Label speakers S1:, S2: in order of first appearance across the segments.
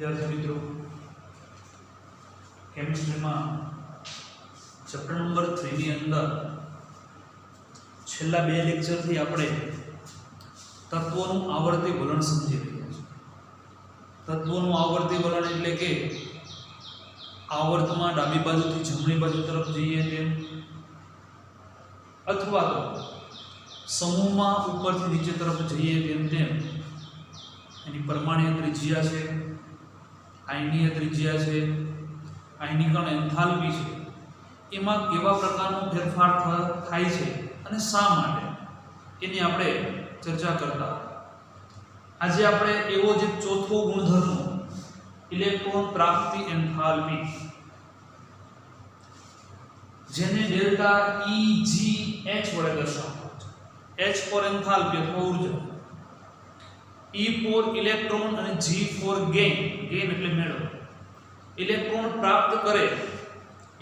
S1: विद्यार्थी मित्रों केमिस्ट्री में चैप्टर नंबर 3 ની અંદર છેલ્લા બે લેક્ચર થી આપણે તત્વોનું આવર્તી વલણ સમજી રહ્યા છીએ। તત્વોનું આવર્તી વલણ એટલે કે આવર્તમાં ડાબી બાજુથી જમણી બાજુ તરફ જઈએ તેમ અથવા તો સમૂહમાં ઉપરથી નીચે તરફ જઈએ તેમ તેમ એની પરમાણ્વીય ત્રિજ્યા છે, આયનીય ત્રિજ્યા છે, આયનીકરણ એન્થાલ્પી છે, એમાં કેવા પ્રકારનો ફેરફાર થાય છે અને શા માટે એની આપણે ચર્ચા કરતા। આજે આપણે એવો જે ચોથો ગુણધર્મ ઇલેક્ટ્રોન પ્રાપ્તિ એન્થાલ્પી જેને ડેલ્ટા EGH વડે દર્શાવવામાં આવે છે। H ફોર એન્થાલ્પી અથવા ઊર્જા, E ફોર ઇલેક્ટ્રોન અને G ફોર ગેઇન, ગેઇન એટલે મેળવો, ઇલેક્ટ્રોન પ્રાપ્ત કરે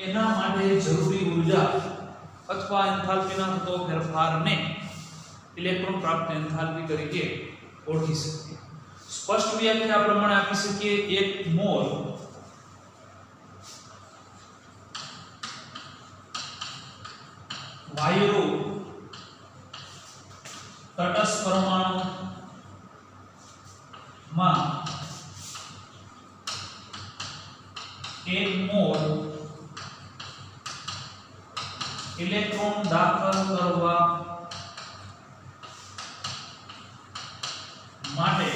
S1: એના માટે જરૂરી ઊર્જા અથવા એન્થાલ્પીના થતો ફેરફારને ઇલેક્ટ્રોન પ્રાપ્ત એન્થાલ્પી તરીકે ઓળખી શકીએ। સ્પષ્ટ વ્યાખ્યા પ્રમાણે આપી શકીએ 1 મોલ વાયુરૂપ તટસ્થ પરમાણુ માં 1 મોલ ઇલેક્ટ્રોન દાખલ કરવા માટે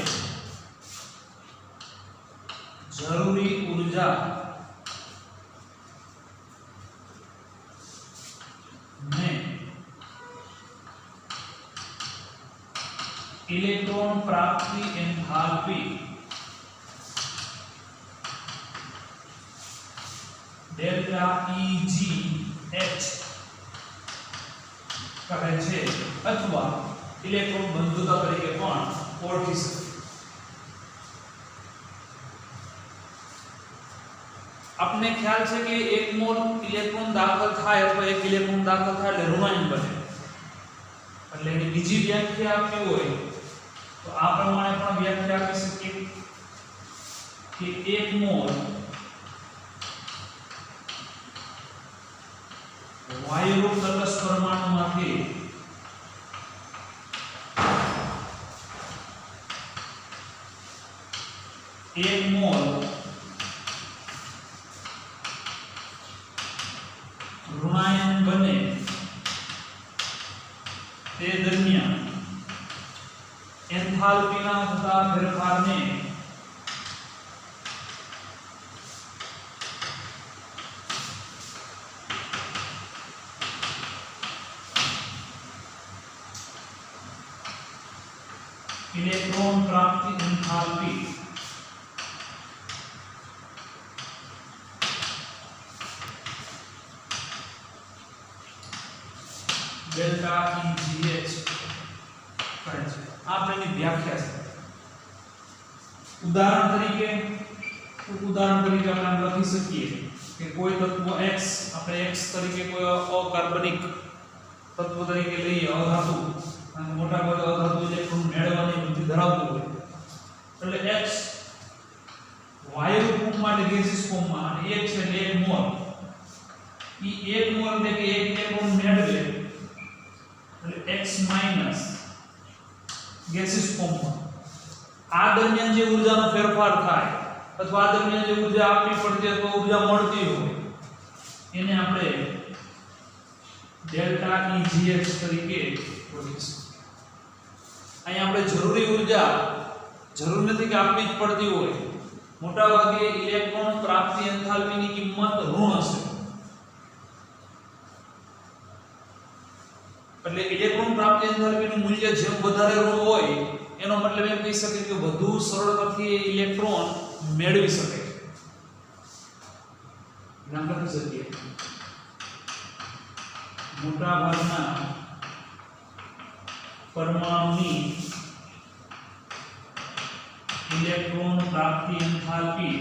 S1: જરૂરી ઊર્જા ને ઇલેક્ટ્રોન પ્રાપ્તિ એન્થાલ્પી ડેલ્ટા EGH કહે છે અથવા ઇલેક્ટ્રોન બંધુતા તરીકે પણ ઓળખી શકાય। આપને ખ્યાલ છે કે 1 મોલ ઇલેક્ટ્રોન દાખલ થાય અથવા 1 ઇલેક્ટ્રોન દાખલ થાય એટલે ઋણાયન બને, એટલે એની બીજી વ્યાખ્યા આપવી હોય તો આ પ્રમાણે પણ વ્યાખ્યા આપી શકીએ કે 1 મોલ વાયુરૂપ તટસ્થ પરમાણુમાંથી એક મોલ ઋણાયન બને તે દરમિયાન એન્થાલ્પીના થતા ફેરફારને इलेक्ट्रॉन प्राप्ति एंथैल्पी डेल्टा EGH કહે છે। આપણે વ્યાખ્યા છે ઉદાહરણ તરીકે આપણે લખી શકીએ કે કોઈ તત્વ X આપણે X તરીકે કોઈ અકાર્બનિક તત્વ તરીકે લઈએ, અધાતુ અને મોટા ભાગે અધાતુ ઇલેક્ટ્રોન મેળવવાની વૃત્તિ ધરાવતું હોય એટલે X વાયુ ફોર્મ માટે ગેસિયસ ફોર્મમાં અને 1 છે એટલે 1 મોલ, ઈ 1 મોલ એટલે કે 1 ઇલેક્ટ્રોન મેળવે એટલે X માઈનસ ગેસિયસ ફોર્મમાં આ દરમિયાન જે ઊર્જાનો ફેરફાર થાય અથવા આ દરમિયાન જે ઊર્જા આપવી પડતી અથવા ઊર્જા મળતી હોય એને આપણે ડેલ્ટા EGH તરીકે ઓળખીશું। અહીં આપણે જરૂરી ઊર્જા જરૂર નથી કે આપવી જ પડતી હોય, મોટા ભાગે ઇલેક્ટ્રોન પ્રાપ્તિ એન્થાલ્પીની કિંમત ઋણ હશે એટલે ઇલેક્ટ્રોન પ્રાપ્તિ એન્થાલ્પીનું મૂલ્ય જેમ વધારે ઋણ હોય એનો મતલબ એમ કહી શકીએ કે વધુ સરળતાથી ઇલેક્ટ્રોન મેળવી શકે છે। નામ લખી શકીએ મોટા ભાગના પરમાણુની ઇલેક્ટ્રોન પ્રાપ્તિ એન્થાલ્પી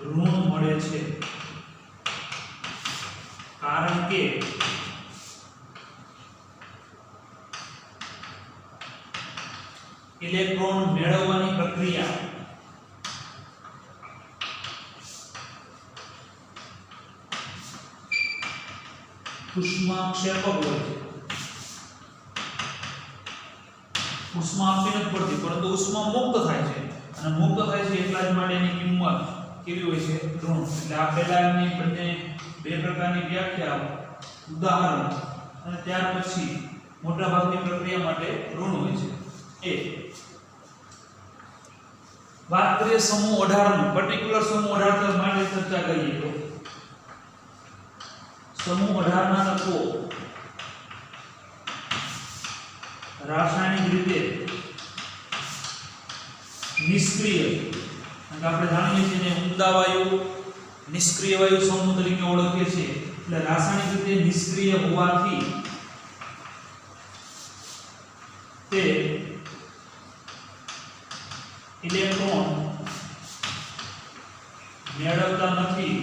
S1: ઋણ મળે છે કારણ કે ઇલેક્ટ્રોન મેળવવાની પ્રક્રિયા ઉષ્માક્ષેપક હોય છે. ઉષ્મા આપી નથી પડતી પરંતુ ઉષ્મા મુક્ત થાય છે અને મુક્ત થાય છે એટલા જ માટે એની કિંમત કેવી હોય છે? ઋણ. એટલે આ પહેલા એની બંને બે પ્રકારની વ્યાખ્યા, ઉદાહરણ અને ત્યાર પછી મોટાભાગની પ્રક્રિયા માટે ઋણ હોય છે. એ વાત કરીએ સમૂહ 18 નું, પર્ટિક્યુલર સમૂહ 18 માટે ચર્ચા કરીએ તો સમૂહ 18 ના તત્વો રાસાયણિક રીતે નિષ્ક્રિય, અને આપણે જાણીએ છીએ ને ઉમદા વાયુ નિષ્ક્રિય વાયુ સમૂહ તરીકે ઓળખીએ છીએ. એટલે રાસાયણિક રીતે નિષ્ક્રિય હોવાથી તે ઇલેક્ટ્રોન મેળવતા નથી,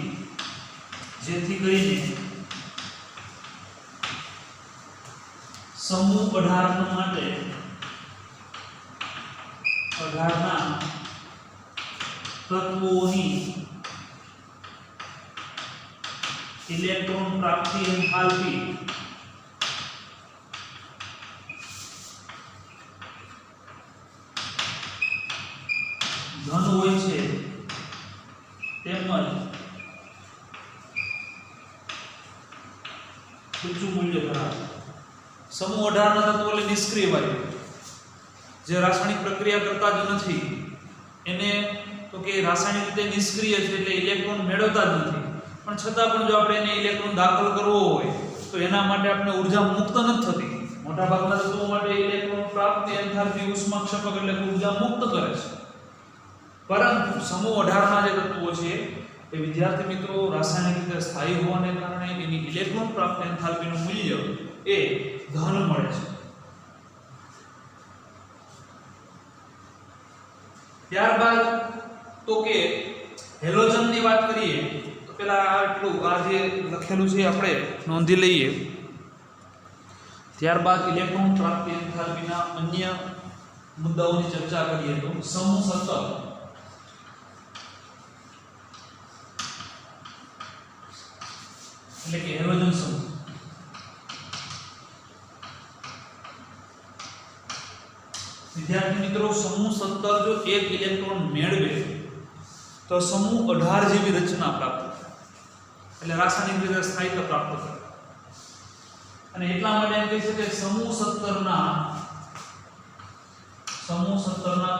S1: જેથી કરીને સમૂહ 18 માટે 18 ના તત્વોની ઇલેક્ટ્રોન પ્રાપ્તિ એન્થાલ્પી ધન હોય છે, તેમજ ઊંચું મૂલ્ય ધરાવે. સમૂહ 18 ના તત્વો એટલે નિષ્ક્રિય વાયુ, જે રાસાયણિક પ્રક્રિયા કરતા જ નથી, એને તો કે રાસાયણિક રીતે નિષ્ક્રિય છે એટલે ઇલેક્ટ્રોન મેળવતા જ નથી, પણ છતાં પણ જો આપણે એને ઇલેક્ટ્રોન દાખલ કરવો હોય તો એના માટે આપણે ઊર્જા મુક્ત નથી થતી. મોટાભાગના તત્વો માટે ઇલેક્ટ્રોન પ્રાપ્તિ એન્થાલ્પી ઉષ્માક્ષેપક એટલે ઊર્જા મુક્ત કરે છે. પરંતુ સમૂહ 18 ના જે તત્વો છે એ વિદ્યાર્થી મિત્રો રાસાયણિક રીતે સ્થાયી હોવાને કારણે એની ઇલેક્ટ્રોન પ્રાપ્તિ એન્થાલ્પીનું મૂલ્ય એ ધન મળે છે. ત્યારબાદ તો કે હેલોજનની વાત કરીએ તો પેલા આટલું આ જે લખેલું છે આપણે નોંધી લઈએ. ત્યારબાદ ઇલેક્ટ્રોન પ્રાપ્તિ એન્થાલ્પીના અન્ય મુદ્દાઓની ચર્ચા કરીએ તો સમૂહ 17 એટલે કે હેલોજન સમૂહ. વિદ્યાર્થી મિત્રો સમૂહ 17 જો એક ઇલેક્ટ્રોન મેળવે તો સમૂહ 18 જેવી રચના પ્રાપ્ત થાય, એટલે રાસાયણિક રીતે સ્થાયિત્વ પ્રાપ્ત થાય. અને એટલા માટે એમ કહે છે કે સમૂહ 17 ના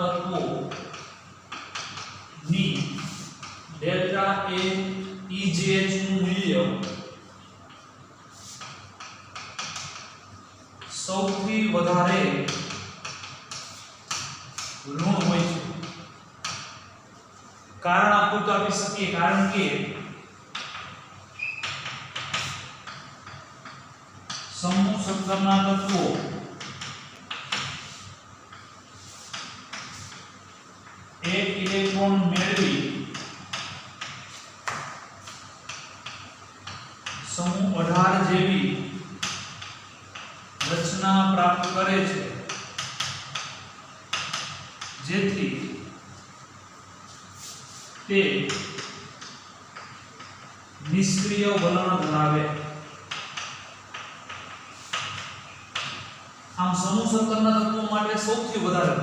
S1: તત્વો ની ડેલ્ટા એ EGH નું મૂલ્ય સૌથી વધારે ઋણ હોય છે. કારણ આપવું તો આપી શકીએ, કારણ કે સમૂહ 17 ના તત્વો એક ઇલેક્ટ્રોન મેળવી સમૂહ 18 જેવી રચના પ્રાપ્ત કરે છે, જેથી તે નિષ્ક્રિય વલણ ધરાવે. આમ સમૂહ 17 ના તત્વો માટે સૌથી વધારે,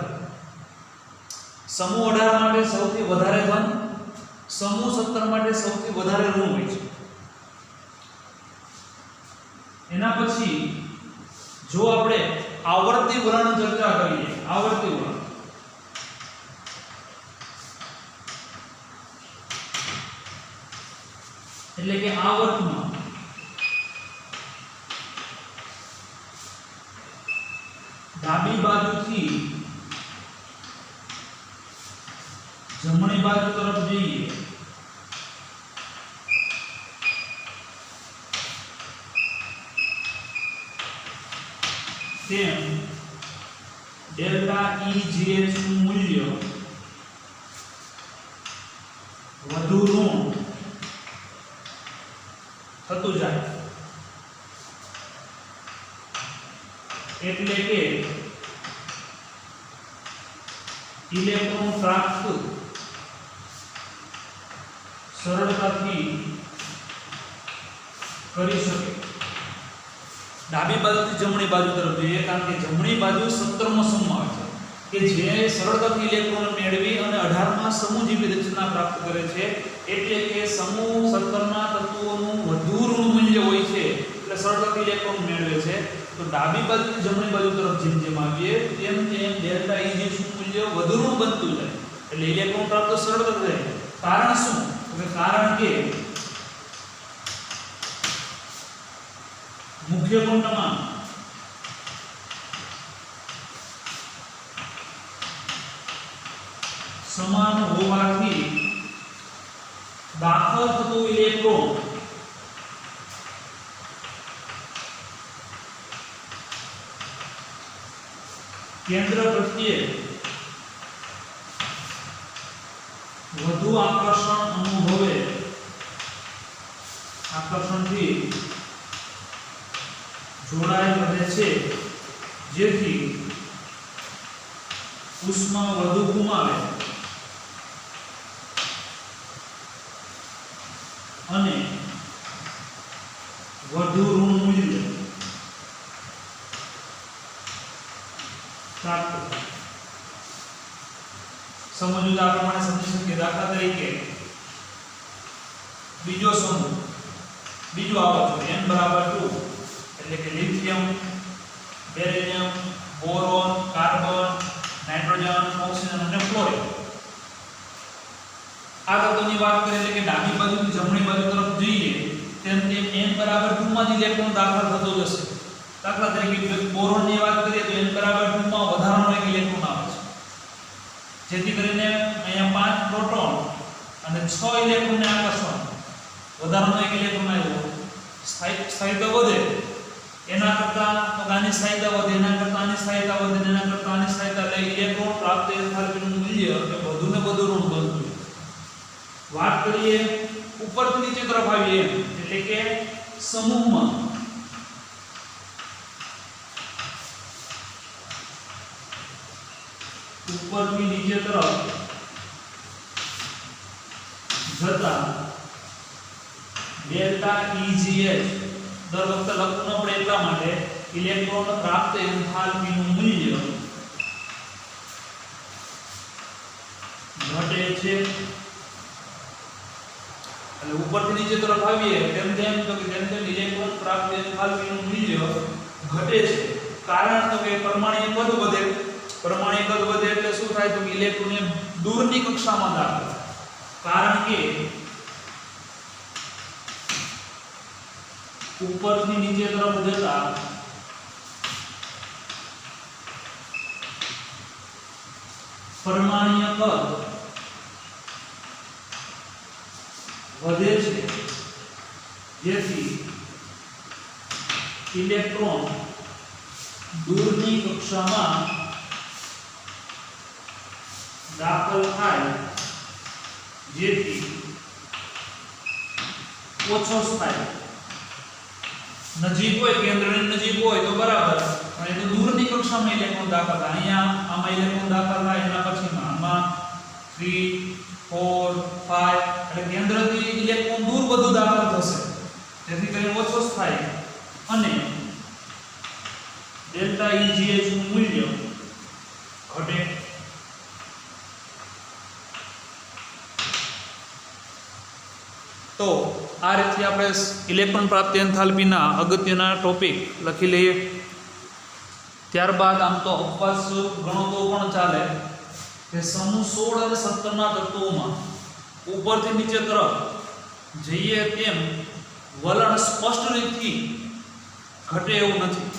S1: સમૂહ 18 માટે સૌથી વધારે ધન, સમૂહ 17 માટે સૌથી વધારે ઋણ હોય છે. એના પછી જો આપણે આવર્તી વલણ ચર્ચા કરીએ, આવર્તી વલણ એટલે કે આવર્તમાં ડાબી બાજુથી જમણી બાજુ તરફ જઈએ તેમ ડેલ્ટા EGH નું મૂલ્ય વધુ ઋણ થતું જાય. એટલે કે ઇલેક્ટ્રોન પ્રાપ્ત સરળતાથી કરી શકે। ડાબી બાજુથી જમણી બાજુ તરફ જોઈએ, કારણ કે જમણી બાજુ 17મો સમૂહ આવે છે કે જે સરળતાથી ઇલેક્ટ્રોન મેળવી અને 18મા સમૂહ જેવી રચના પ્રાપ્ત કરે છે। એટલે કે સમૂહ 17ના તત્વોનું વધુ ઋણ મૂલ્ય હોય છે એટલે સરળતાથી ઇલેક્ટ્રોન મેળવે છે। તો ડાબી બાજુથી જમણી બાજુ તરફ જેમ જેમ આવીએ તેમ તેમ ડેલ્ટા E જે શું મૂલ્ય વધુ ઋણ બનતું જાય, એટલે ઇલેક્ટ્રોન પ્રાપ્ત સરળતાથી થાય। કારણ શું? તો કારણ કે મુખ્ય કુંડમાં સમાન હોવાથી દાખલ થતો ઇલેક્ટ્રોન કેન્દ્ર પ્રત્યે વધુ આકર્ષણ અનુભવે, આકર્ષણથી જોડાયેલ રહે છે, જેથી ઉષ્મા વધુ ગુમાવે અને વધુ ઋણ મૂલ્ય પ્રાપ્ત થાય। સમજવું આ પ્રમાણે સમજી શકીએ। દાખલા તરીકે બીજો સમૂહ, બીજો આવતો n બરાબર 2 એટલે કે lithium, beryllium, boron, carbon, nitrogen, oxygen અને ફ્લોરિન। આ તત્વોની વાત કરીએ એટલે કે ડાબી બાજુથી જમણી બાજુ તરફ જઈએ તેમ તેમ n બરાબર 2 માં જ ઇલેક્ટ્રોન દાખલ થતો જશે। દાખલા તરીકે બોરોનની વાત કરીએ તો n બરાબર 2 માં વધારાનો એક ઇલેક્ટ્રોન આવે છે, જેથી કરીને અહીંયા 5 પ્રોટોન અને 6 ઇલેક્ટ્રોનને આકર્ષણ, વધારાનો એક ઇલેક્ટ્રોન આવ્યો, સ્થાયિત્વ વધે, એના કરતાં આની સ્થાયિત્વ વધે, એના કરતાં આની સ્થાયિત્વ વધે, એના કરતાં આની સ્થાયિત્વ એટલે ઇલેક્ટ્રોન પ્રાપ્ત એન્થાલ્પીનું મૂલ્ય એ વધુ ને વધુ ઋણ બનતું। વાત કરીએ ઉપરથી નીચે તરફ આવીએ એટલે કે સમૂહમાં ઉપરથી નીચે તરફ જતા ડેલ્ટા EGH દર વખતે લખવું ન પડે એટલા માટે ઇલેક્ટ્રોન પ્રાપ્ત એન્થાલ્પીનું મૂલ્ય ઘટે છે। એટલે ઉપરથી નીચે તરફ આવીએ તેમ તેમ ઇલેક્ટ્રોન પ્રાપ્ત એન્થાલ્પીનું મૂલ્ય ઘટે છે। કારણ તો કે પરમાણુ કદ વધે, પરમાણુ કદ વધે એટલે શું થાય તો ઇલેક્ટ્રોન દૂરની કક્ષામાં દાખલ, કારણ કે ઉપરથી નીચે તરફ જતા પરમાણ્વીય કદ વધે છે, જેથી ઇલેક્ટ્રોન દૂરની કક્ષામાં દાખલ થાય, જેથી ઓછો થાય। નજીક હોય, કેન્દ્રની નજીક હોય તો બરાબર, અને તો દૂરની કક્ષામાં ઇલેક્ટ્રોન દાખલ થાય, અહીંયા આમાં ઇલેક્ટ્રોન દાખલ થાય, એના પછીમાં આમાં 3 4 5 એટલે કેન્દ્રથી ઇલેક્ટ્રોન દૂર વધુ દાખલ થશે, જેથી કરીને ઓછો થાય અને ડેલ્ટા EGH નું મૂલ્ય ઘટે। તો આ રીતે આપણે ઇલેક્ટ્રોન પ્રાપ્તિ એન્થાલ્પીના અગત્યના ટોપિક લખી લઈએ। ત્યારબાદ આમ તો અપવાદ સ્વરૂપ ગણો તો પણ ચાલે કે સમૂહ 16 અને 17 ના તત્વોમાં ઉપરથી નીચે તરફ જઈએ તેમ વલણ સ્પષ્ટ રીતથી ઘટે એવું નથી।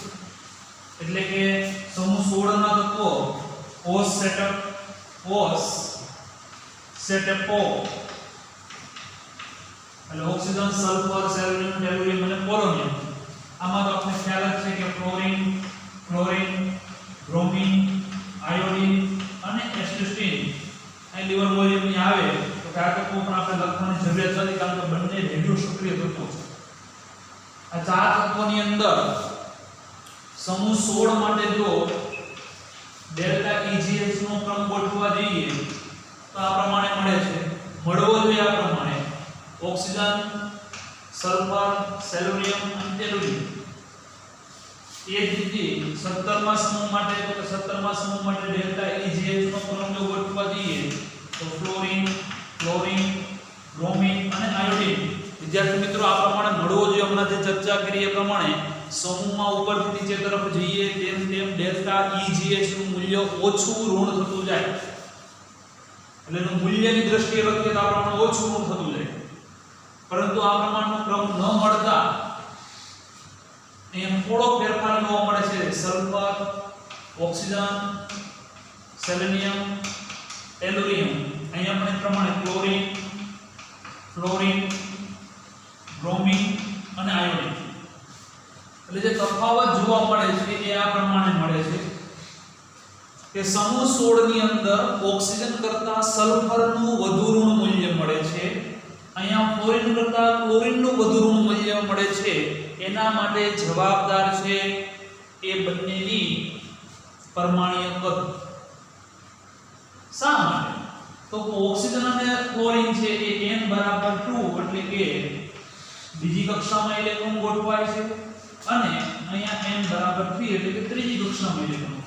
S1: એટલે કે સમૂહ 16 ના તત્વો ઓસ સેટઅપો એટલે ઓક્સિજન, સલ્ફર, સેલેનિયમ, ટેલુરિયમ અને પોલોનિયમ। આમાં તો આપણે ખ્યાલ જ છે કે ફ્લોરિન, બ્રોમિન, આયોડિન અને એસ્ટિસ્ટીન અહીં લીવર વોલ્યુમની આવે તો આ તત્વો પણ આપણે લખવાની જરૂરિયાત નથી, કારણ કે બંને રેડિયો સક્રિય તત્વો છે। આ ચાર તત્વોની અંદર સમૂહ 16 માટે જો ડેલ્ટા EGH નો ક્રમ ગોઠવવા જઈએ તો આ પ્રમાણે મળે છે, મળવો જોઈએ આ પ્રમાણે: ઓક્સિજન, સલ્ફર, સેલેનિયમ અને ટેલુરિયમ. એ જ રીતે 17મા સમૂહ માટે તો 17મા સમૂહ માટે ડેલ્ટા EGH નો ક્રમ જો ગોઠવવા જઈએ તો ફ્લોરિન, ક્લોરિન, બ્રોમિન અને આયોડિન. વિદ્યાર્થી મિત્રો, આ પ્રમાણે મળવો જોઈએ. હમણાં જે ચર્ચા કરી એ પ્રમાણે સમૂહમાં ઉપરથી નીચે તરફ જઈએ તેમ તેમ ડેલ્ટા EGH નું મૂલ્ય ઓછું ઋણ થતું જાય. એટલે એનું મૂલ્યની દ્રષ્ટિએ લખીએ તો આ પ્રમાણે ઓછું ઋણ થતું જાય. પરંતુ આ પ્રમાણનો ક્રમ ન મળતા અહીંયા થોડો ફેરફાર જોવા મળે છે. સલ્ફર, ઓક્સિજન, સેલેનિયમ, ટેલુરિયમ, અહીંયા પણ એ પ્રમાણે ક્લોરિન, ફ્લોરિન, બ્રોમિન અને આયોડિન. એટલે જે તફાવત જોવા મળે છે એ આ પ્રમાણે મળે છે કે સમૂહ 16 ની અંદર ઓક્સિજન કરતા સલ્ફરનું વધુ ઋણ મૂલ્ય મળે છે, અહીંયા ફ્લોરિન કરતા ક્લોરિનનું વધુ ઋણ મૂલ્ય મળે છે. એના માટે જવાબદાર છે એ બંનેની પરમાણ્વીય કદ. શા માટે? તો ઓક્સિજન અને ક્લોરિન છે એ n બરાબર 2 એટલે કે બીજી કક્ષામાં ઇલેક્ટ્રોન ગોઠવાય છે, અને અહીંયા n બરાબર 3 એટલે કે ત્રીજી કક્ષામાં ઇલેક્ટ્રોન.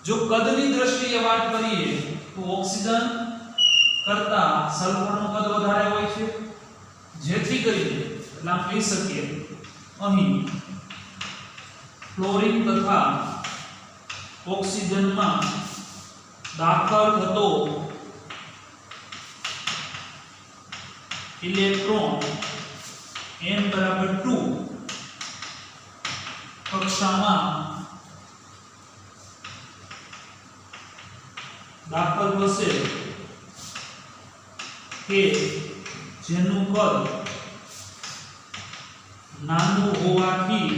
S1: જો કદની દ્રષ્ટિએ વાત કરીએ તો ઓક્સિજન કરતા સલ્ફરનું કદ વધારે હોય છે, જેથી કરીને એટલે આમ કહી શકીએ અહીં ફ્લોરિન તથા ઓક્સિજનમાં દાખલ થતો ઇલેક્ટ્રોન n બરાબર 2 કક્ષામાં દાખલ થશે કે જેનું કદ નાનું હોવાથી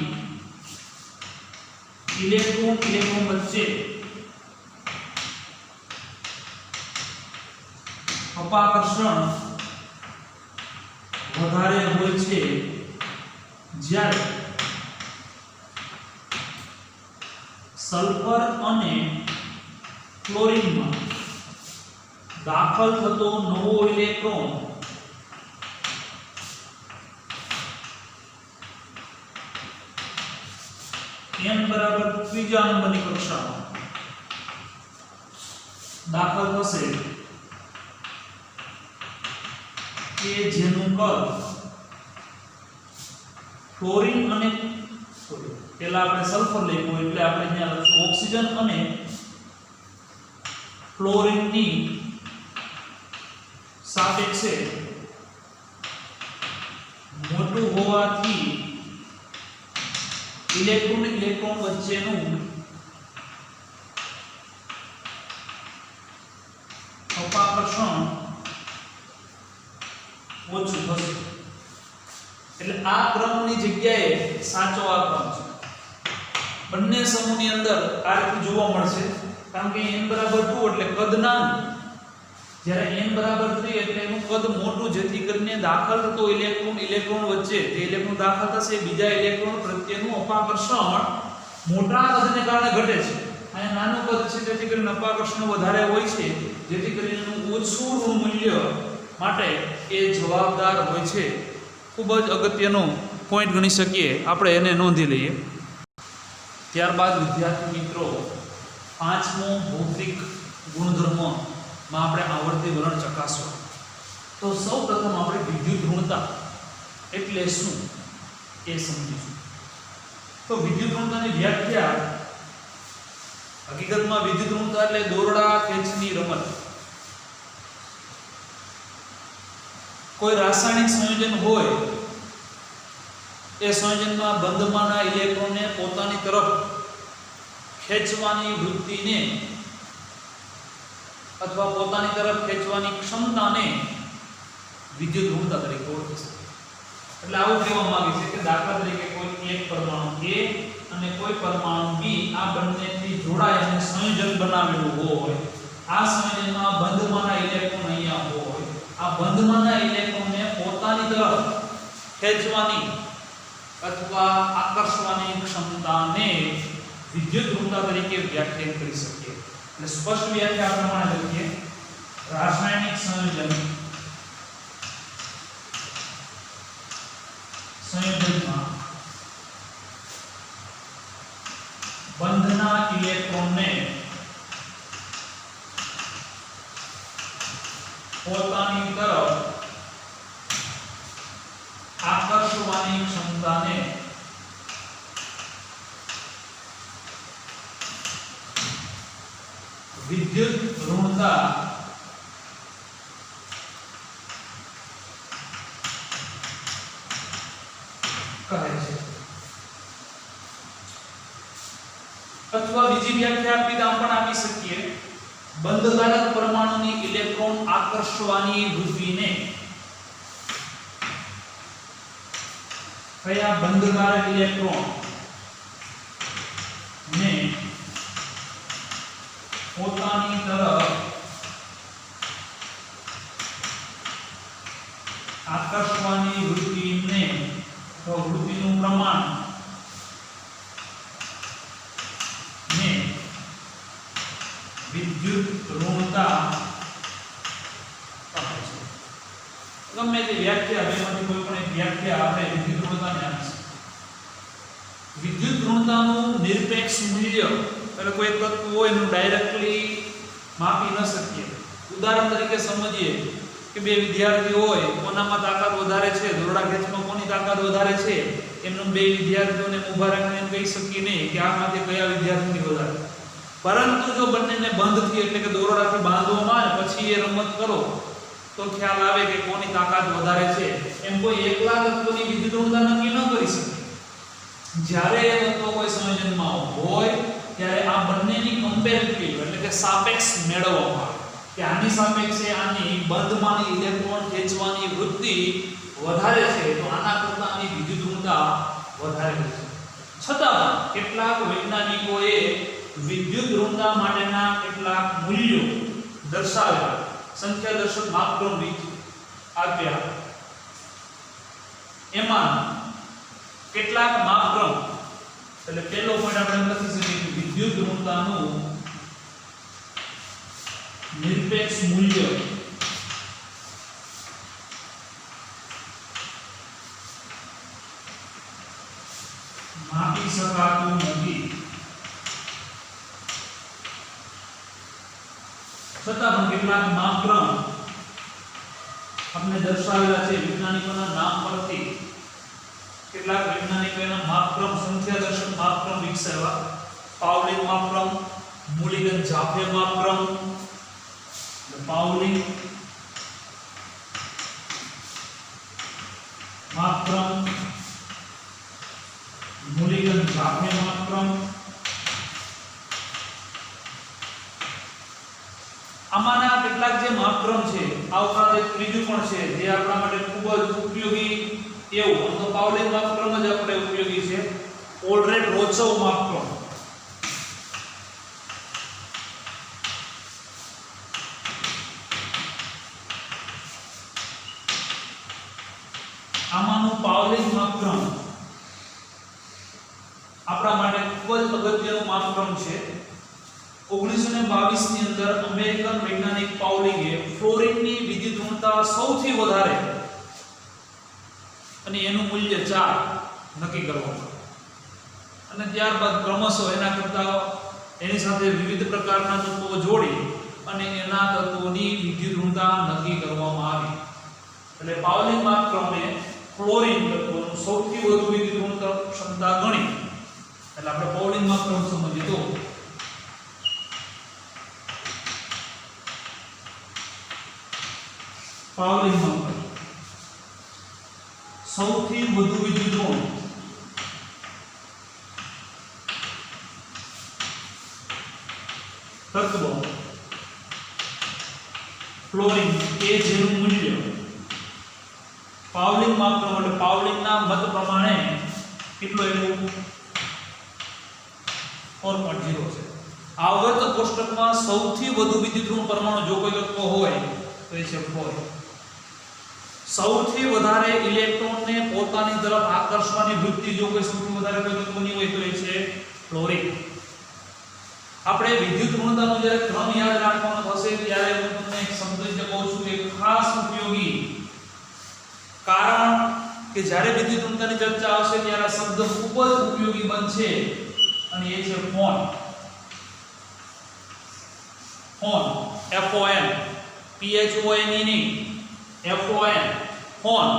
S1: ઇલેક્ટ્રોન વચ્ચે અપાકર્ષણ વધારે હોય છે, જ્યારે સલ્ફર અને ક્લોરિનમાં દાખલ થતો નવો ઇલેક્ટ્રોન n બરાબર ત્રીજા નંબરની કક્ષામાં દાખલ થશે કે જેનું કદ ક્લોરિન અને પેલા આપણે સલ્ફર લઈશું એટલે આપણે અહીંયા લખશું ઓક્સિજન અને ક્લોરિનની સાપેક્ષે મોટું હોવાથી ઇલેક્ટ્રોન વચ્ચેનું અપાકર્ષણ ઓછું થશે. એટલે આ ક્રમની જગ્યાએ સાચો આ ક્રમ છે. બંને સમૂહની અંદર આ રીતે જોવા મળશે, કારણ કે n બરાબર 2 એટલે કદ નાનું, જ્યારે n બરાબર 3 એટલે એનું કદ મોટું, જેથી કરીને દાખલ થતો ઇલેક્ટ્રોન વચ્ચે જે ઇલેક્ટ્રોન દાખલ થશે બીજા ઇલેક્ટ્રોન પ્રત્યેનું અપાકર્ષણ મોટા કદને કારણે ઘટે છે. અને નાનું કદ છે જેથી કરીને અપાકર્ષણ વધારે હોય છે, જેથી કરીને એનું ઓછું ઋણ મૂલ્ય માટે એ જવાબદાર હોય છે. ખૂબ જ અગત્યનો પોઈન્ટ ગણી શકીએ આપણે, એને નોંધી લઈએ. ત્યારબાદ વિદ્યાર્થી મિત્રો 5મો ભૌતિક ગુણધર્મમાં આપણે આવર્તી વલણ ચકાસવા. તો સૌપ્રથમ આપણે વિદ્યુત ઋણતા એટલે શું એ સમજીશું. તો વિદ્યુત ઋણતાની વ્યાખ્યા, હકીકતમાં વિદ્યુત ઋણતા એટલે દોરડા ખેંચની રમત. કોઈ રાસાયણિક સંયોજન હોય, એ સંયોજનમાં બંધમાંના ઇલેક્ટ્રોનને પોતાની તરફ ખેંચવાની વૃત્તિને અથવા પોતાની તરફ ખેંચવાની ક્ષમતાને વિદ્યુત ઋણતા તરીકે ઓળખી શકાય. એટલે આવું કહેવા માંગે છે કે દાખલા તરીકે કોઈ એક પરમાણુ A અને કોઈ પરમાણુ B આ બંનેથી જોડાય અને સંયોજન બનાવેલું હોય, આ સંયોજનમાં બંધમાંના ઇલેક્ટ્રોન અહીંયા હોય, આ બંધમાંના ઇલેક્ટ્રોનને પોતાની તરફ ખેંચવાની અથવા આકર્ષવાની ક્ષમતાને વિદ્યુત ઋણતા તરીકે વ્યાખ્યાયિત કરી શકીએ. એટલે સ્પષ્ટ વ્યાખ્યા આ પ્રમાણે લખીએ. રાસાયણિક સંયોજનમાં બંધના ઇલેક્ટ્રોનને પોતાની તરફ આકર્ષવાની ક્ષમતાને વિદ્યુત ઋણતા કહે છે. અથવા બીજી વ્યાખ્યા આપી તો આમ પણ આપી શકીએ. બંધકારક પરમાણુની ઇલેક્ટ્રોન આકર્ષવાની વૃત્તિને કયા બંધકારક ઇલેક્ટ્રોન ને પોતાની તરફ આકર્ષવાની વૃત્તિને તો વૃત્તિનું પ્રમાણ ને વિદ્યુત ઋણતા કહે છે. ગમે તે વ્યાખ્યા બેમાંથી કોઈ પણ એક વ્યાખ્યા આપણે વિદ્યુત ઋણતાને આપી છે. વિદ્યુત ઋણતાનું નિરપેક્ષ મૂલ્ય એટલે કોઈ એક તત્વ હોય એનું ડાયરેક્ટલી માપી ન શકીએ. ઉદાહરણ તરીકે સમજીએ કે બે વિદ્યાર્થીઓ હોય, કોનામાં તાકાત વધારે છે, દોરડા ખેંચમાં કોની તાકાત વધારે છે, એમનું બે વિદ્યાર્થીઓને ઊભા રાખીને કહી શકીએ નહીં કે આમાંથી કયા વિદ્યાર્થીની વધારે. પરંતુ જો બંનેને બંધથી એટલે કે દોરડાથી બાંધવામાં આવે પછી એ રમત કરો તો ખ્યાલ આવે કે કોની તાકાત વધારે છે. એમ કોઈ એકલા તત્વની વિદ્યુત ઋણતા નક્કી ન કરી શકે. જ્યારે એ તત્વ કોઈ સંયોજનમાં હોય ત્યારે આ બંનેની કમ્પેરેટિવ એટલે કે સાપેક્ષ મેળવવામાં આવે કે આની સાપેક્ષે આની બંધમાંની ઇલેક્ટ્રોન ખેંચવાની વૃત્તિ વધારે છે તો આના કરતાં આની વિદ્યુત ઋણતા વધારે છે. છતાં કેટલાક વૈજ્ઞાનિકોએ વિદ્યુત ઋણતા માટેના કેટલાક મૂલ્યો દર્શાવ્યા, સંખ્યાદર્શક માપક્રમ આપ્યા. એમાં કેટલાક માપક્રમ એટલે પહેલો પોઈન્ટ આપણે લખી શકીએ કે વિદ્યુત ઋણતાનું નિરપેક્ષ મૂલ્ય માપી શકાતું નથી. છતાં પણ કેટલાક માપક્રમ આપણે દર્શાવેલા છે વૈજ્ઞાનિકોના નામ પરથી. કેટલાક વૈજ્ઞાનિકો એના માપક્રમ સંખ્યાદર્શક માપક્રમ વિકસાવ્યા. પાઉલિન માપક્રમ, મૂલિગન જાફે માપક્રમ, પાઉલિન માપક્રમ, મૂલિગન જાફે માપક્રમ. આમાંના કેટલાક જે માપક્રમ છે આ ઉપરાંત એક ત્રીજું પણ છે જે આપણા માટે ખૂબ જ ઉપયોગી એવું તો પાઉલિન માપક્રમ જ આપણે ઉપયોગી છે. ઓલ્ડરેડ રોચોવ માપક્રમ. આમાંનું પાઉલિન માપક્રમ આપણા માટે ખૂબ જ અગત્યનું માપક્રમ છે. 1922 ની અંદર અમેરિકન વૈજ્ઞાનિક પાઉલિંગે ફ્લોરિનની વિદ્યુત ઋણતા સૌથી વધારે અને એનું મૂલ્ય 4 નક્કી કરવામાં અને ત્યારબાદ ક્રમશઃ એના કરતા એની સાથે વિવિધ પ્રકારના તત્વો જોડી અને એના તત્વોની વિદ્યુત ઋણતા નક્કી કરવામાં આવી. એટલે પાઉલિન માપક્રમે ફ્લોરિન તત્વનું સૌથી વધુ વિદ્યુત ઋણતા ક્ષમતા ગણી. એટલે આપણે પાઉલિન માપક્રમ સમજીએ તો પાઉલિન માપક્રમ સૌથી વધુ વિદ્યુત ઋણ તત્વ ફ્લોરિન કે જેનું મૂલ્ય પાઉલિન માપક્રમ એટલે પાઉલિનના મત પ્રમાણે કેટલો એવું 4.0 છે. આવર્ત કોષ્ટકમાં સૌથી વધુ વિદ્યુત ઋણ પરમાણુ જો કોઈ તત્વ હોય તો એ છે ફ્લોરિન. સૌથી વધારે ઇલેક્ટ્રોનને પોતાની તરફ આકર્ષવાની વૃત્તિ જો કોઈ સૌથી વધારે કોઈ તત્વની હોય તો એ છે ફ્લોરિન. આપણે વિદ્યુત ઋણતાનો જ્યારે ક્રમ યાદ રાખવાનો થશે ત્યારે હું તમને એક શબ્દ જે કહું છું કે ખાસ ઉપયોગી, કારણ કે જ્યારે વિદ્યુત ઋણતાની ચર્ચા આવશે ત્યારે આ શબ્દ ખૂબ જ ઉપયોગી બનશે અને એ છે phone. Phone, F O N, P H O N E ની, F O N, phone.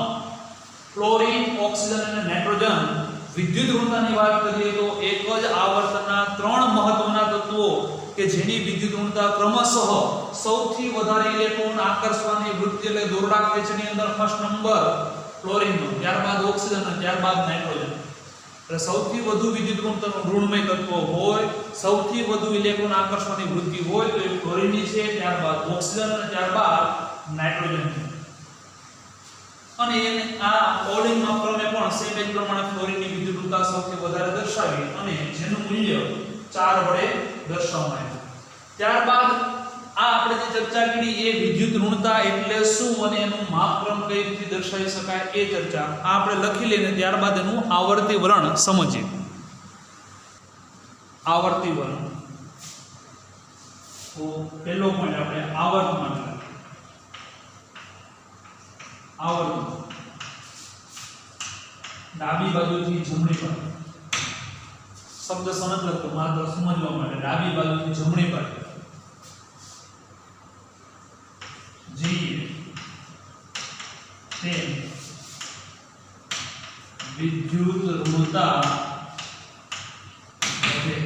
S1: Chlorine, oxygen અને નાઇટ્રોજન વિદ્યુત ઋણતાની વાત કરીએ તો એક જ આવર્તનના ત્રણ મહત્વના તત્વો કે જેની વિદ્યુત ઋણતા ક્રમશઃ સૌથી વધારે ઇલેક્ટ્રોન આકર્ષવાની વૃત્તિ એટલે દોરડા ખેંચની અંદર ફર્સ્ટ નંબર ક્લોરીનનો, ત્યારબાદ ઓક્સિજન અને ત્યારબાદ નાઇટ્રોજન. એટલે સૌથી વધુ વિદ્યુત ઋણતાનું ઋણમય તત્વ હોય, સૌથી વધુ ઇલેક્ટ્રોન આકર્ષવાની વૃત્તિ હોય તો એ ક્લોરીનની છે, ત્યારબાદ ઓક્સિજન અને ત્યારબાદ નાઇટ્રોજન છે. અને એને આ ઓર્ડિંગમાં ક્રમે પણ સેમ જ પ્રમાણે ફ્લોરિનની વિદ્યુત ઋણતા સૌથી વધારે દર્શાવી અને જેનું મૂલ્ય 4 વડે દર્શાવવામાં આવ્યું. ત્યારબાદ આ આપણે જે ચર્ચા કરી એ વિદ્યુત ઋણતા એટલે શું અને એનું માપક્રમ કઈ રીતે દર્શાવી શકાય એ ચર્ચા આ આપણે લખી લઈને ત્યારબાદ એનું આવર્તી વલણ સમજીએ. આવર્તી વલણ તો પહેલો પોઈન્ટ આપણે આવર્તમાન આવર્તન ડાબી બાજુથી જમણી બાજુ શબ્દ સમજ લખતો માત્ર સમજવા માટે ડાબી બાજુથી જમણી બાજુ જઈએ તેમ વિદ્યુત ઋણતા વધે.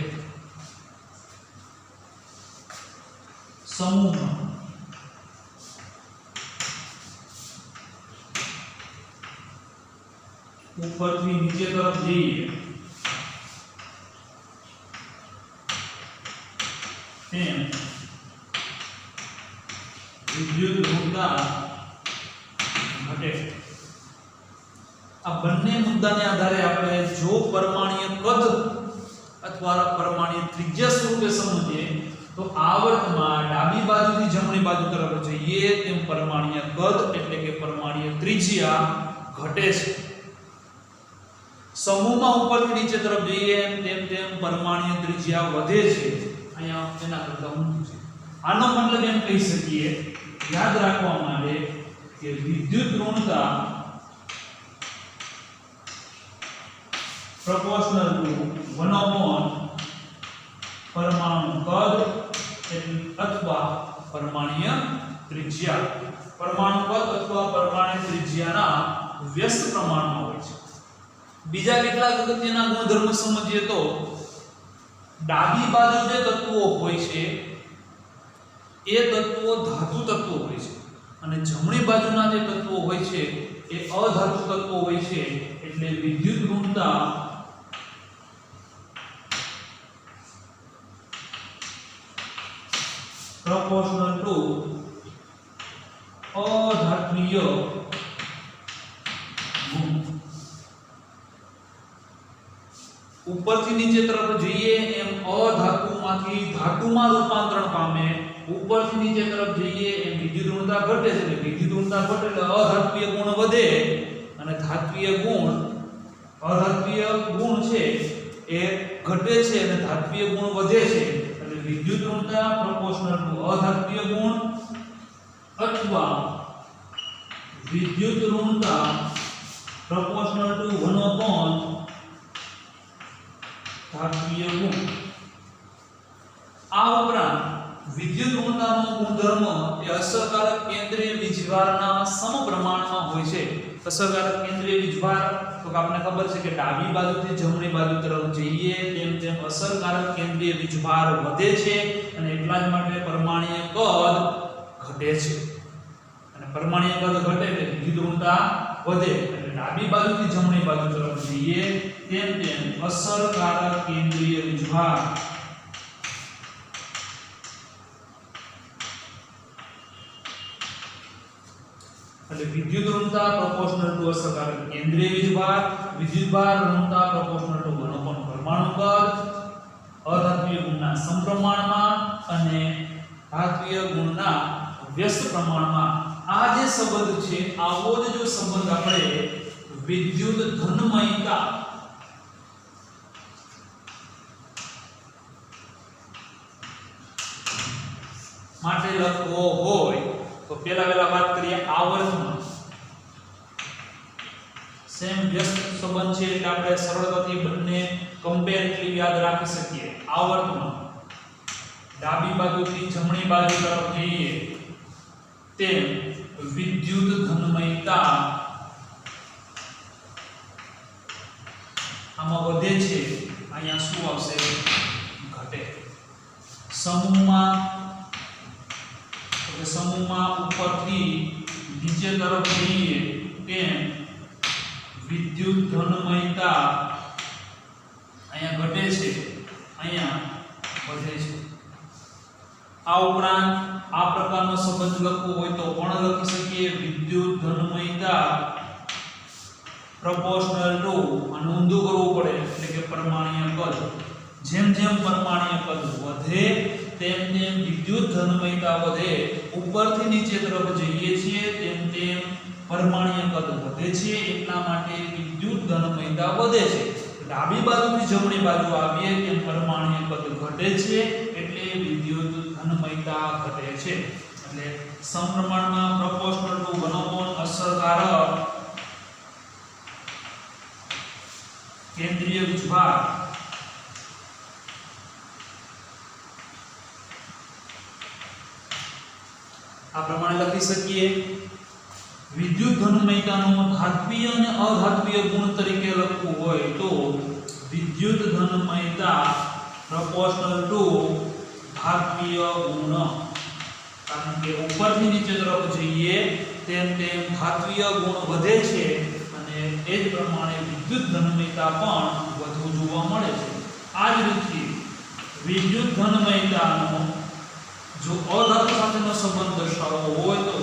S1: સમૂહમાં ઉપરથી નીચે તરફ જઈએ તેમ વિદ્યુત ઋણતા ઘટે. આ બંને મુદ્દાને આધારે આપણે જો પરમાણ્વીય કદ અથવા પરમાણ્વીય ત્રિજ્યા સ્વરૂપે સમજીએ તો આવર્તમાં ડાબી બાજુથી જમણી બાજુ તરફ જઈએ તેમ પરમાણ્વીય કદ એટલે કે પરમાણ્વીય ત્રિજ્યા ઘટે છે. સમૂહમાં ઉપરથી નીચે તરફ જઈએ તેમ તેમ પરમાણ્વીય ત્રિજ્યા વધે છે. અહીંયા એના કરતા ઊંચું છે. આનો મતલબ એમ કહી શકીએ યાદ રાખવા માટે કે વિદ્યુત ઋણતા proportional to 1 upon પરમાણુ કદ અથવા પરમાણ્વીય ત્રિજ્યા. પરમાણુ કદ અથવા પરમાણ્વીય ત્રિજ્યાના વ્યસ્ત પ્રમાણમાં હોય છે. બીજા કેટલાક અગત્યના ગુણધર્મ સમજીએ તો ડાબી બાજુ જે તત્વો હોય છે એ તત્વો ધાતુ તત્વો હોય છે અને જમણી બાજુના જે તત્વો હોય છે એ અધાતુ તત્વો હોય છે. એટલે વિદ્યુત ઋણતા proportional to અધાત્મીય ગુણ. ઉપરથી નીચે તરફ જઈએ એમ અધાતુમાંથી ધાતુમાં રૂપાંતરણ પામે. ઉપરથી નીચે તરફ જઈએ એમ વિદ્યુત ઋણતા ઘટે છે. એટલે વિદ્યુત ઋણતા ઘટે એટલે અધાત્મીય ગુણ વધે અને ધાત્વીય ગુણ અધાત્વીય ગુણ છે એ ઘટે છે અને ધાત્વીય ગુણ વધે છે. એટલે વિદ્યુત ઋણતા proportional to અધાત્વીય ગુણ અથવા વિદ્યુત ઋણતા proportional to 1 upon ધાત્વીય ગુણ. આ ઉપરાંત વિદ્યુત ઋણતાનો ગુણધર્મ એ અસરકારક કેન્દ્રીય વીજભારના સમપ્રમાણમાં હોય છે. અસરકારક કેન્દ્રીય વીજભાર તો આપણને ખબર છે કે ડાબી બાજુથી જમણી બાજુ તરફ જઈએ તેમ તેમ અસરકારક કેન્દ્રીય વીજભાર વધે છે અને એટલા જ માટે પરમાણ્વીય કદ ઘટે છે. અને પરમાણ્વીય કદ ઘટે એટલે વિદ્યુત ઋણતા વધે. એટલે ડાબી બાજુથી જમણી બાજુ તરફ જઈએ તેમ તેમ અસરકારક કેન્દ્રીય વીજભાર એટલે વિદ્યુત ઋણતા proportional to અસરકારક કેન્દ્રીય વીજભાર, વિદ્યુતભાર ઋણતા proportional to 1 upon પરમાણુ કદ, અધાત્વીય ગુણના સમપ્રમાણમાં અને ધાત્વીય ગુણના વ્યસ્ત પ્રમાણમાં. આ જે સંબંધ છે આવો જ જો સંબંધ આપણે વિદ્યુત ધનમયતા માટે લખવો હોય તો પહેલા વાત કરીએ આવર્તમાં. સેમ વ્યસ્ત સંબંધ છે એટલે આપણે સરળતાથી બંને કમ્પેરેટિવલી યાદ રાખી શકીએ. આવર્તમાં ડાબી બાજુથી જમણી બાજુ તરફ જઈએ તેમ વિદ્યુત ઘનમયતા આમાં વધે છે, અહીંયા શું આવશે? ઘટે. સમૂહમાં ઉપરથી નીચે તરફ જઈએ તેમ વિદ્યુત ઘનમયતા અહીંયા ઘટે છે, અહીંયા વધે છે. આ ઉપરાંત આ પ્રકારનો સંબંધ લખવો હોય તો પણ લખી શકીએ. વિદ્યુત ઘનમયતા પ્રોપોર્શનલ ટુ, અને ઊંધું કરવું પડે એટલે કે પરમાણ્વીય કદ. જેમ જેમ પરમાણ્વીય કદ વધે તેમ તેમ વિદ્યુત ઘનમયતા વધે. ઉપરથી નીચે તરફ જઈએ છીએ તેમ તેમ પરમાણ્વીય કદ વધે છે, એટલા માટે વિદ્યુત ઘનમયતા વધે છે. ડાબી બાજુથી જમણી બાજુ આવીએ તેમ પરમાણ્વીય કદ ઘટે છે, એટલે વિદ્યુત ઘનમયતા ઘટે છે. એટલે સમપ્રમાણમાં પ્રોપોર્શનલ ટુ 1/, અસરકારક કેન્દ્રીય વીજભાર આ પ્રમાણે લખી શકીએ. વિદ્યુત ઘનમયતાનો ધાત્વીય અને અધાત્વીય ગુણ તરીકે લખવું હોય તો વિદ્યુત ઘનમયતા પ્રોપોર્શનલ ટુ ધાત્વીય ગુણ. કારણ કે ઉપરથી નીચે તરફ જઈએ તેમ તેમ ધાત્વીય ગુણ વધે છે, અને એ જ પ્રમાણે વિદ્યુત ઘનમયતા પણ વધુ જોવા મળે છે. આ જ રીતે વિદ્યુત ઘનમયતાનો જો અધાતુ સાથેનો સંબંધ દર્શાવવો હોય તો 1/,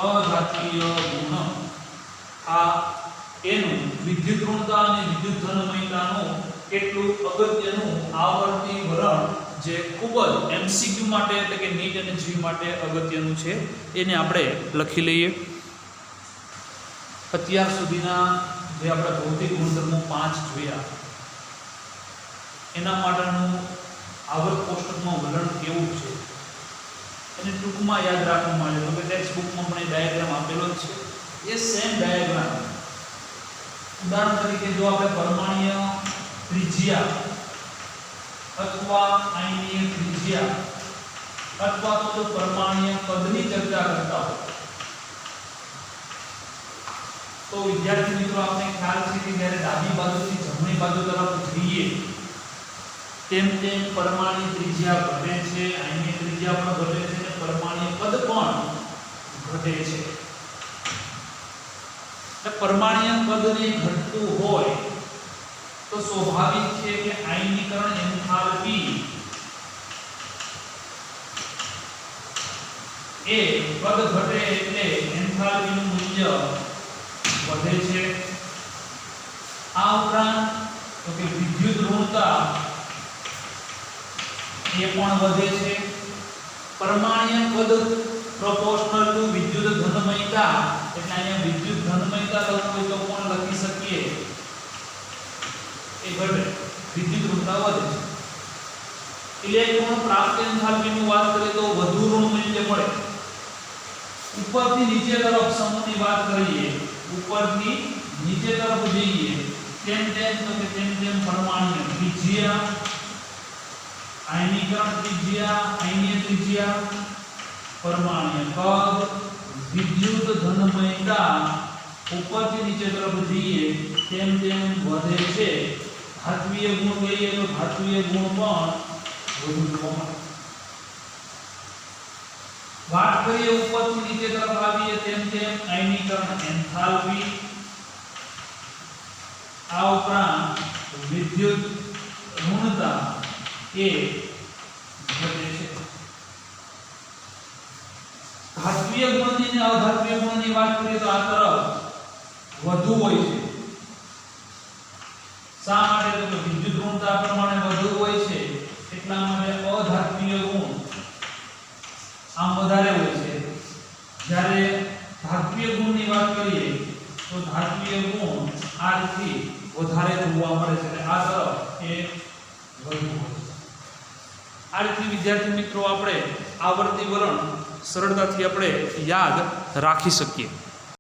S1: અધાત્વીય ગુણ. આ એનું વિદ્યુત ઋણતા અને વિદ્યુત ઘનમયતાનું કેટલું અગત્યનું આવર્તી વલણ, જે ખૂબ જ એમસીક્યુ માટે એટલે કે નીટ અને જી માટે અગત્યનું છે, એને આપણે લખી લઈએ. અત્યાર સુધીના જે આપણે ભૌતિક ગુણધર્મો 5 જોયા એના માટેનું આવર્ત કોષ્ટકમાં વલણ કેવું છે એને ટૂંકમાં યાદ રાખવા માટે તો કે ટેક્સ્ટ બુકમાં પણ એ ડાયાગ્રામ આપેલો જ છે. એ સેમ ડાયાગ્રામ ઉદાહરણ તરીકે જો આપણે પરમાણ્વીય ત્રિજ્યા અથવા આયનીય ત્રિજ્યા અથવા તો પરમાણ્વીય કદની ચર્ચા કરતા હોય તો વિદ્યાર્થી મિત્રો આપણે ખ્યાલ છે કે જ્યારે ડાબી બાજુથી જમણી બાજુ તરફ જઈએ તેમ તેમ પરમાણ્વીય ત્રિજ્યા ઘટે છે, આયનીય ત્રિજ્યા પણ ઘટે છે, અને પરમાણ્વીય કદ પણ ઘટે છે. તો પરમાણ્વીય કદને ઘટતું હોય તો સ્વાભાવિક છે કે આયનીકરણ એન્થાલ્પી એ કદ ઘટે એટલે એન્થાલ્પીનું મૂલ્ય વધે છે. આ ઉપરાંત તો કે વિદ્યુત ઋણતા એ પણ વધે છે. પરમાણ્વીય કદ પ્રોપોર્શનલ ટુ વિદ્યુત ઘનમયતા એટલે અહીંયા વિદ્યુત ઘનમયતા લખવું હોય તો પણ લખી શકીએ એ ઘટે, વિદ્યુત ઋણતા વધે છે. ઇલેક્ટ્રોન પ્રાપ્ત એન્થાલ્પીની વાત કરીએ તો વધુ ઋણ મૂલ્ય મળે. ઉપરથી નીચે તરફ સમૂહની વાત કરીએ, ઉપરથી નીચે તરફ જઈએ તેમ તેમ તો કે તેમ તેમ પરમાણ્વીય ત્રિજ્યા, આયનીકરણ ત્રિજ્યા, આયનીય ત્રિજ્યા, પરમાણ્વીય કદ, વિદ્યુત ઘનમયતા ઉપરથી નીચે તરફ જઈએ તેમ તેમ વધે છે. ધાત્વીય ગુણ કહીએ તો ધાત્વીય ગુણ પણ વધુ જોવા મળે. વાત કરીએ ઉપરથી નીચે તરફ આવીએ તેમ તેમ આયનીકરણ એન્થાલ્પી, આ ઉપરાંત વિદ્યુત ઋણતા એ ઘટે છે. ધાત્વીય ગુણની અને અધાત્વીય ગુણની વાત કરીએ તો આ તરફ વધુ હોય છે. શા માટે તો વિદ્યુત ઋણતા પ્રમાણે વધુ હોય છે એટલા માટે અધાત્વીય ગુણ આમ વધારે હોય છે. જ્યારે ધાત્વીય ગુણની વાત કરીએ તો ધાત્વીય ગુણ આ રીતે વધારે જોવા મળે છે, એટલે આ તરફ એ વધુ હોય છે. આ રીતની વિદ્યાર્થી મિત્રો આપણે આવર્તી વલણ સરળતાથી આપણે યાદ રાખી શકીએ।